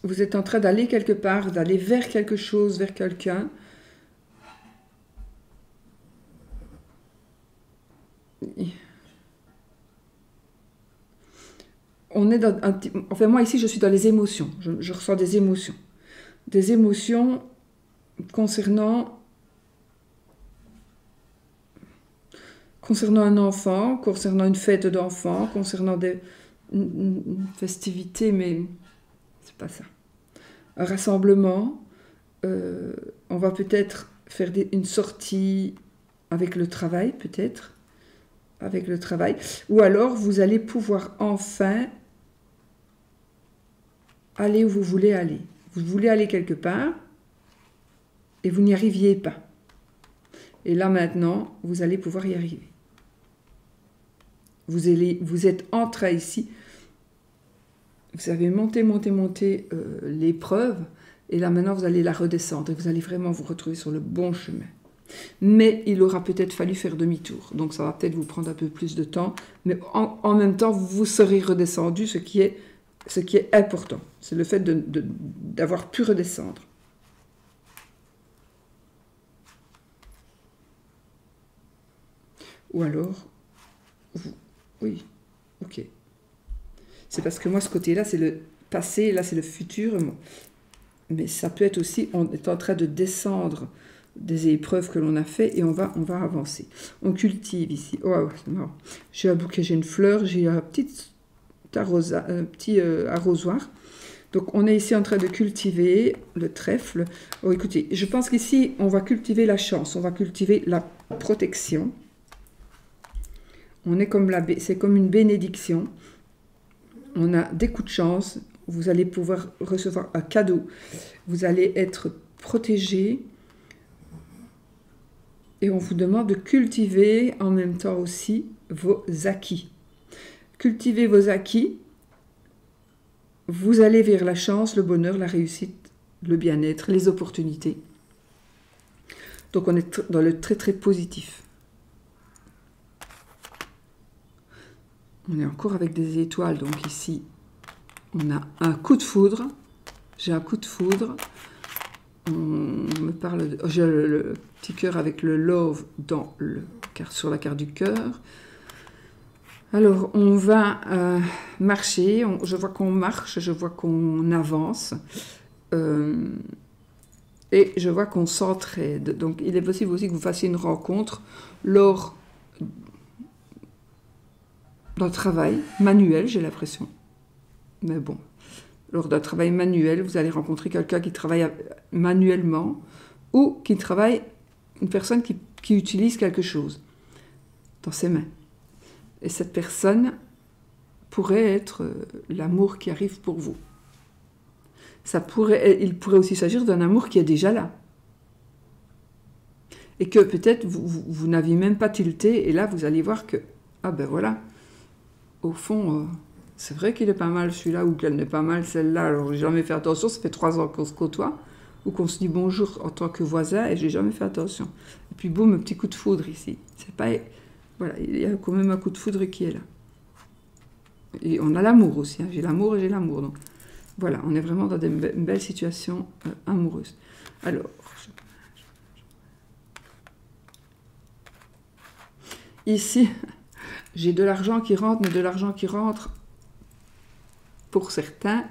Vous êtes en train d'aller quelque part, d'aller vers quelque chose, vers quelqu'un. On est dans un petit... Enfin, moi, ici, je suis dans les émotions. Je ressens des émotions. Des émotions concernant concernant un enfant, concernant une fête d'enfant, concernant une festivité, mais c'est pas ça. Un rassemblement, on va peut-être faire une sortie avec le travail, peut-être, avec le travail, ou alors vous allez pouvoir enfin aller où vous voulez aller. Vous voulez aller quelque part et vous n'y arriviez pas. Et là maintenant, vous allez pouvoir y arriver. Vous êtes en train ici, vous avez monté l'épreuve, et là maintenant vous allez la redescendre, et vous allez vraiment vous retrouver sur le bon chemin. Mais il aura peut-être fallu faire demi-tour, donc ça va peut-être vous prendre un peu plus de temps, mais en même temps vous serez redescendu, ce qui est important, c'est le fait d'avoir pu redescendre. Ou alors, oui, ok. C'est parce que moi, ce côté-là, c'est le passé, là, c'est le futur. Mais ça peut être aussi, on est en train de descendre des épreuves que l'on a fait et on va avancer. On cultive ici. Oh, c'est marrant. J'ai un bouquet, j'ai une fleur, j'ai un petit arrosoir. Donc, on est ici en train de cultiver le trèfle. Oh, écoutez, je pense qu'ici, on va cultiver la chance, on va cultiver la protection. On est comme c'est comme une bénédiction. On a des coups de chance. Vous allez pouvoir recevoir un cadeau. Vous allez être protégé. Et on vous demande de cultiver en même temps aussi vos acquis. Cultivez vos acquis. Vous allez vers la chance, le bonheur, la réussite, le bien-être, les opportunités. Donc on est dans le très très positif. On est encore avec des étoiles, donc ici, on a un coup de foudre. J'ai un coup de foudre. On me parle j'ai le petit cœur avec le love sur la carte du cœur. Alors, on va marcher. Je vois qu'on marche, je vois qu'on avance. Et je vois qu'on s'entraide. Donc, il est possible aussi que vous fassiez une rencontre lors d'un travail manuel, j'ai l'impression. Mais bon, lors d'un travail manuel, vous allez rencontrer quelqu'un qui travaille manuellement ou qui travaille, une personne qui utilise quelque chose dans ses mains. Et cette personne pourrait être l'amour qui arrive pour vous. Il pourrait aussi s'agir d'un amour qui est déjà là. Et que peut-être vous n'aviez même pas tilté, et là vous allez voir que, ah ben voilà, au fond, c'est vrai qu'il est pas mal celui-là, ou qu'elle n'est pas mal celle-là, alors j'ai jamais fait attention, ça fait 3 ans qu'on se côtoie, ou qu'on se dit bonjour en tant que voisin, et j'ai jamais fait attention. Et puis boum, un petit coup de foudre ici. C'est pas... Voilà, il y a quand même un coup de foudre qui est là. Et on a l'amour aussi, hein. J'ai l'amour et j'ai l'amour, donc voilà, on est vraiment dans une belle situation amoureuse. Alors, ici... J'ai de l'argent qui rentre, mais de l'argent qui rentre, pour certains,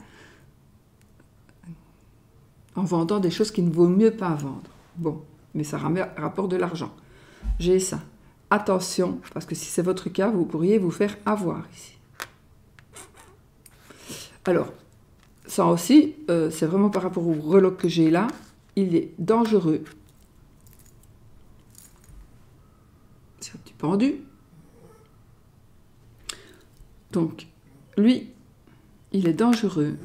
en vendant des choses qu'il ne vaut mieux pas vendre. Bon, mais ça rapporte de l'argent. J'ai ça. Attention, parce que si c'est votre cas, vous pourriez vous faire avoir ici. Alors, ça aussi, c'est vraiment par rapport au reloque que j'ai là, il est dangereux. C'est un petit pendu. Donc, lui, il est dangereux.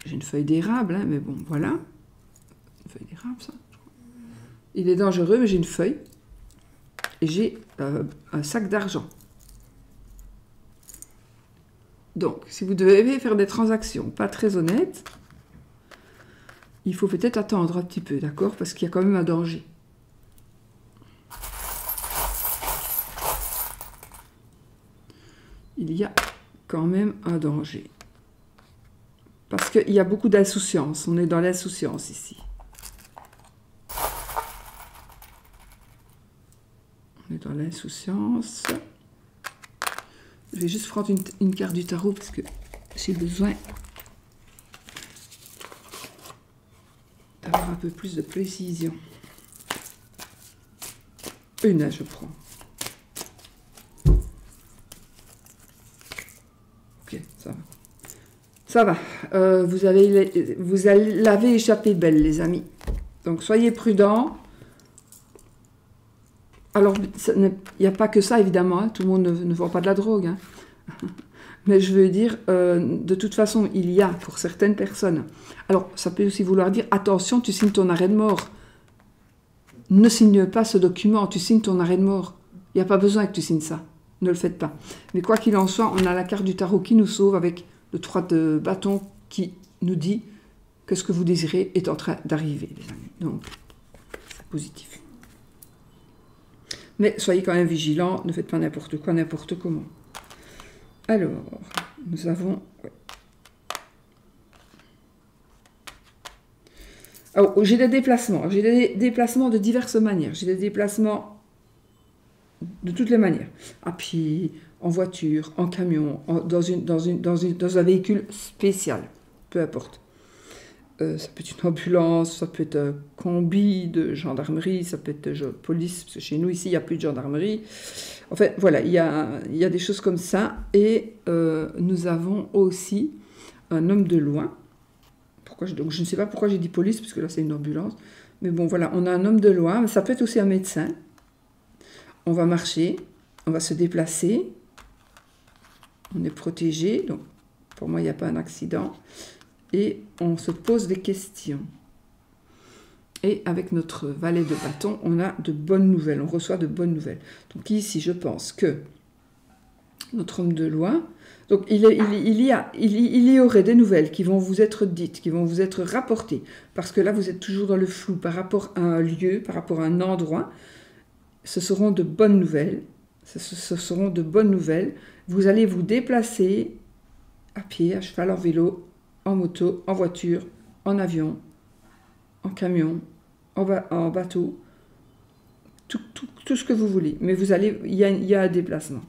J'ai une feuille d'érable, hein, mais bon, voilà. Une feuille d'érable, ça. Il est dangereux, mais j'ai une feuille. Et j'ai un sac d'argent. Donc, si vous devez faire des transactions pas très honnêtes, il faut peut-être attendre un petit peu, d'accord? Parce qu'il y a quand même un danger. Il y a quand même un danger. Parce qu'il y a beaucoup d'insouciance. On est dans l'insouciance ici. On est dans l'insouciance. Je vais juste prendre une carte du tarot parce que j'ai besoin d'avoir un peu plus de précision. Une, je prends. Ok, ça va. Ça va. Vous l'avez échappé belle, les amis. Donc, soyez prudents. Alors, il n'y a pas que ça, évidemment. Hein. Tout le monde ne vend pas de la drogue. Hein. Mais je veux dire, de toute façon, il y a pour certaines personnes. Alors, ça peut aussi vouloir dire, attention, tu signes ton arrêt de mort. Ne signe pas ce document, tu signes ton arrêt de mort. Il n'y a pas besoin que tu signes ça. Ne le faites pas. Mais quoi qu'il en soit, on a la carte du tarot qui nous sauve avec le 3 de bâton qui nous dit que ce que vous désirez est en train d'arriver, les amis. Donc, c'est positif. Mais soyez quand même vigilants, ne faites pas n'importe quoi, n'importe comment. Alors, nous avons... Oh, j'ai des déplacements. J'ai des déplacements de diverses manières. J'ai des déplacements de toutes les manières. À pied, en voiture, en camion, dans un véhicule spécial. Peu importe. Ça peut être une ambulance, ça peut être un combi de gendarmerie, ça peut être de police, parce que chez nous, ici, il n'y a plus de gendarmerie. En fait, voilà, il y a des choses comme ça. Et nous avons aussi un homme de loin. Donc, je ne sais pas pourquoi j'ai dit police, parce que là, c'est une ambulance. Mais bon, voilà, on a un homme de loin. Mais ça peut être aussi un médecin. On va marcher, on va se déplacer. On est protégé. Donc, pour moi, il n'y a pas un accident. Et on se pose des questions. Et avec notre valet de bâton, on a de bonnes nouvelles. On reçoit de bonnes nouvelles. Donc ici, je pense que notre homme de loin... Donc, il y aurait des nouvelles qui vont vous être dites, qui vont vous être rapportées. Parce que là, vous êtes toujours dans le flou par rapport à un lieu, par rapport à un endroit. Ce seront de bonnes nouvelles. Ce seront de bonnes nouvelles. Vous allez vous déplacer à pied, à cheval, en vélo, en moto, en voiture, en avion, en camion, en bateau. Tout ce que vous voulez. Mais vous allez, il y a un déplacement.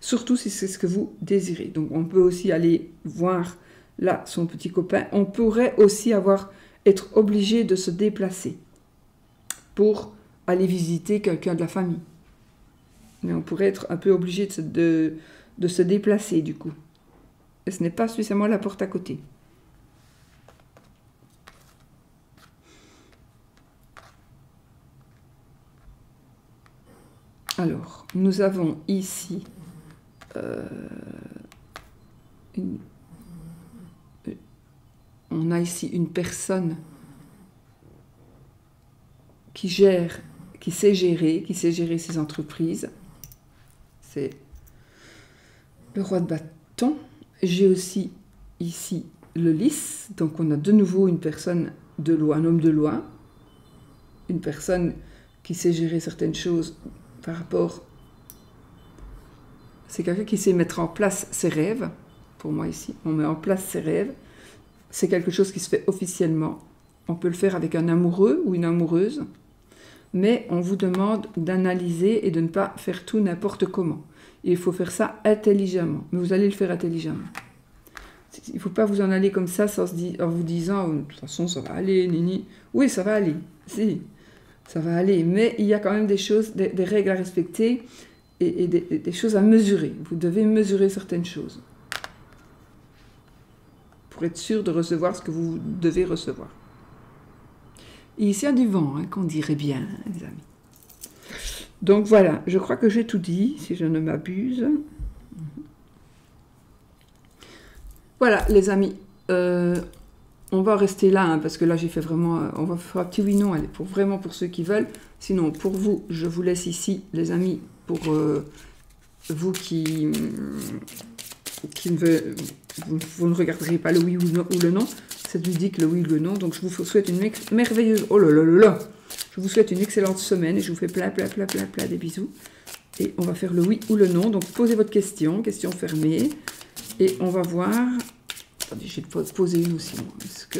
Surtout si c'est ce que vous désirez. Donc, on peut aussi aller voir, là, son petit copain. On pourrait aussi être obligé de se déplacer pour aller visiter quelqu'un de la famille. Mais on pourrait être un peu obligé de se déplacer, du coup. Et ce n'est pas spécialement la porte à côté. Alors, nous avons ici on a ici une personne qui sait gérer ses entreprises. C'est le roi de bâton. J'ai aussi ici le lys. Donc, on a de nouveau une personne de loi, un homme de loi. Une personne qui sait gérer certaines choses par rapport... C'est quelqu'un qui sait mettre en place ses rêves. Pour moi, ici, on met en place ses rêves. C'est quelque chose qui se fait officiellement. On peut le faire avec un amoureux ou une amoureuse. Mais on vous demande d'analyser et de ne pas faire tout n'importe comment. Et il faut faire ça intelligemment. Mais vous allez le faire intelligemment. Il ne faut pas vous en aller comme ça en vous disant « De toute façon, ça va aller, nini. » Oui, ça va aller. Si, ça va aller. Mais il y a quand même des choses, des règles à respecter et des choses à mesurer. Vous devez mesurer certaines choses pour être sûr de recevoir ce que vous devez recevoir. Et ici, il y a du vent, hein, qu'on dirait bien, les amis. Donc voilà, je crois que j'ai tout dit, si je ne m'abuse. Voilà, les amis. On va rester là, hein, parce que là, j'ai fait vraiment... on va faire un petit oui-non, allez, vraiment pour ceux qui veulent. Sinon, pour vous, je vous laisse ici, les amis, pour vous qui vous ne regarderez pas le oui ou le non. Ça lui dit que le oui ou le non. Donc, je vous souhaite une merveilleuse... Oh là là là là! Je vous souhaite une excellente semaine et je vous fais plein des bisous. Et on va faire le oui ou le non. Donc, posez votre question fermée. Et on va voir... Attendez, je vais poser une aussi. Est-ce que...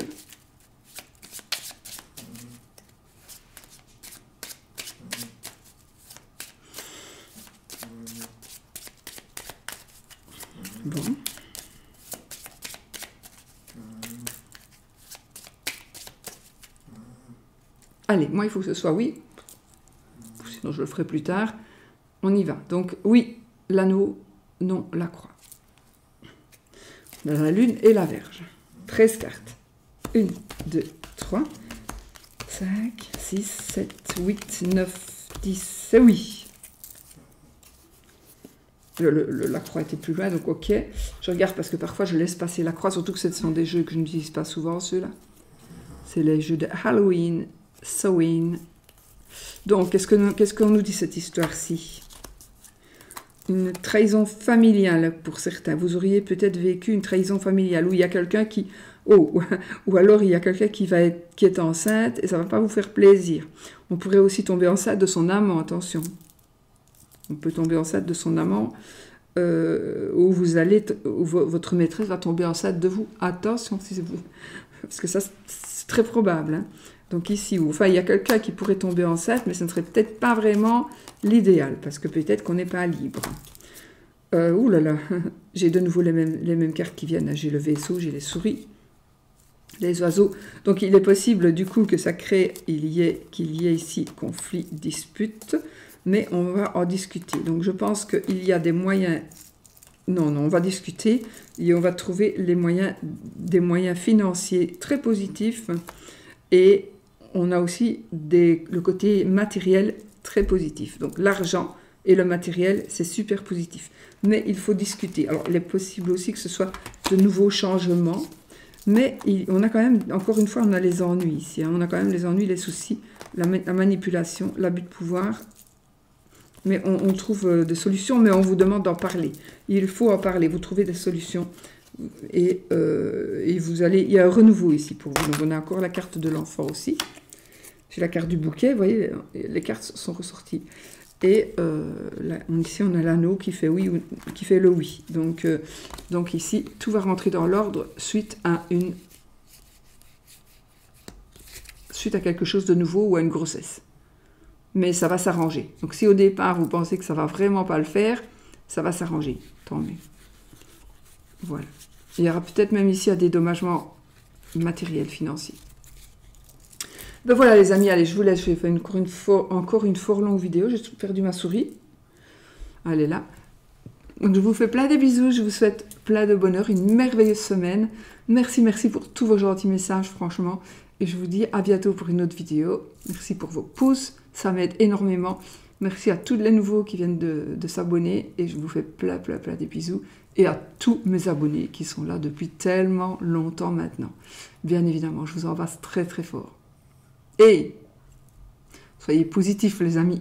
Bon. Allez, moi, il faut que ce soit oui. Sinon, je le ferai plus tard. On y va. Donc, oui, l'anneau, non, la croix. la Lune et la Vierge. 13 cartes. 1, 2, 3, 5, 6, 7, 8, 9, 10, oui. La croix était plus loin, donc ok. Je regarde parce que parfois je laisse passer la croix, surtout que ce sont des jeux que je n'utilise pas souvent, ceux-là. C'est les jeux de Halloween, Samhain. Donc, qu'est-ce qu'on nous dit cette histoire-ci? Une trahison familiale pour certains. Vous auriez peut-être vécu une trahison familiale où il y a quelqu'un qui... Oh, ou alors il y a quelqu'un qui est enceinte et ça ne va pas vous faire plaisir. On pourrait aussi tomber enceinte de son amant, attention. On peut tomber enceinte de son amant où votre maîtresse va tomber enceinte de vous. Attention, si vous, parce que ça c'est très probable. Hein. Donc ici, enfin il y a quelqu'un qui pourrait tomber enceinte, mais ce ne serait peut-être pas vraiment l'idéal, parce que peut-être qu'on n'est pas libre. Ouh là là, j'ai de nouveau les mêmes cartes qui viennent. J'ai le vaisseau, j'ai les souris, les oiseaux. Donc il est possible du coup que ça crée, qu'il y ait ici conflit, dispute. Mais on va en discuter. Donc je pense qu'il y a des moyens... Non, on va discuter et on va trouver des moyens financiers très positifs. Et on a aussi le côté matériel très positif. Donc l'argent et le matériel, c'est super positif. Mais il faut discuter. Alors il est possible aussi que ce soit de nouveaux changements. Mais on a quand même, encore une fois, on a les ennuis ici. Hein. On a quand même les ennuis, les soucis, la manipulation, l'abus de pouvoir... Mais on trouve des solutions, mais on vous demande d'en parler. Il faut en parler, vous trouvez des solutions. Et il y a un renouveau ici pour vous. Donc on a encore la carte de l'enfant aussi. J'ai la carte du bouquet, vous voyez, les cartes sont ressorties. Et ici on a l'anneau qui fait oui, qui fait le oui. Donc ici, tout va rentrer dans l'ordre suite à quelque chose de nouveau ou à une grossesse. Mais ça va s'arranger. Donc si au départ vous pensez que ça va vraiment pas le faire, ça va s'arranger. Tant mieux. Voilà. Il y aura peut-être même ici un dédommagement matériel, financier. Ben voilà les amis, allez, je vous laisse. Je vais faire encore une fort longue vidéo. J'ai perdu ma souris. Elle est là. Donc je vous fais plein de bisous. Je vous souhaite plein de bonheur, une merveilleuse semaine. Merci pour tous vos gentils messages, franchement. Et je vous dis à bientôt pour une autre vidéo. Merci pour vos pouces. Ça m'aide énormément. Merci à tous les nouveaux qui viennent de s'abonner. Et je vous fais plein de bisous. Et à tous mes abonnés qui sont là depuis tellement longtemps maintenant. Bien évidemment, je vous embrasse très fort. Et soyez positifs les amis.